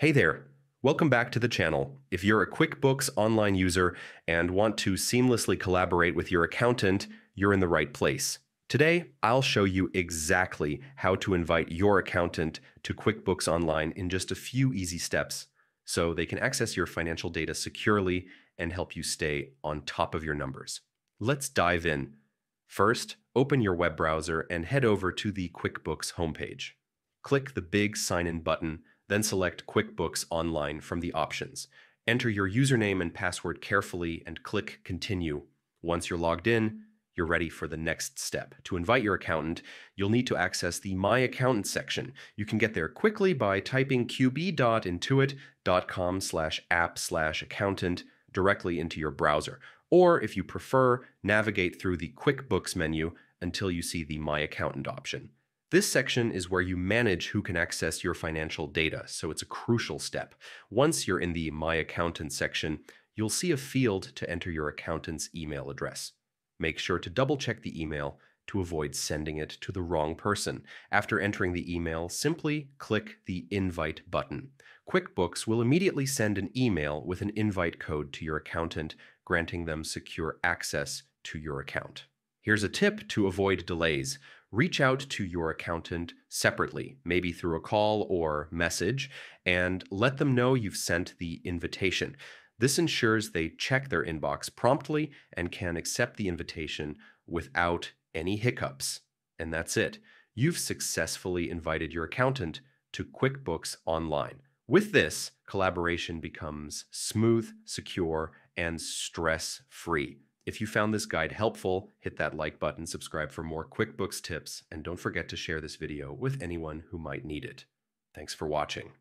Hey there! Welcome back to the channel. If you're a QuickBooks Online user and want to seamlessly collaborate with your accountant, you're in the right place. Today, I'll show you exactly how to invite your accountant to QuickBooks Online in just a few easy steps so they can access your financial data securely and help you stay on top of your numbers. Let's dive in. First, open your web browser and head over to the QuickBooks homepage. Click the big Sign In button, then select QuickBooks Online from the options. Enter your username and password carefully and click Continue. Once you're logged in, you're ready for the next step. To invite your accountant, you'll need to access the My Accountant section. You can get there quickly by typing qb.intuit.com/app/accountant directly into your browser. Or if you prefer, navigate through the QuickBooks menu until you see the My Accountant option. This section is where you manage who can access your financial data, so it's a crucial step. Once you're in the My Accountant section, you'll see a field to enter your accountant's email address. Make sure to double-check the email to avoid sending it to the wrong person. After entering the email, simply click the Invite button. QuickBooks will immediately send an email with an invite code to your accountant, granting them secure access to your account. Here's a tip to avoid delays. Reach out to your accountant separately, maybe through a call or message, and let them know you've sent the invitation. This ensures they check their inbox promptly and can accept the invitation without any hiccups. And that's it. You've successfully invited your accountant to QuickBooks Online. With this, collaboration becomes smooth, secure, and stress-free. If you found this guide helpful, hit that like button, subscribe for more QuickBooks tips, and don't forget to share this video with anyone who might need it. Thanks for watching.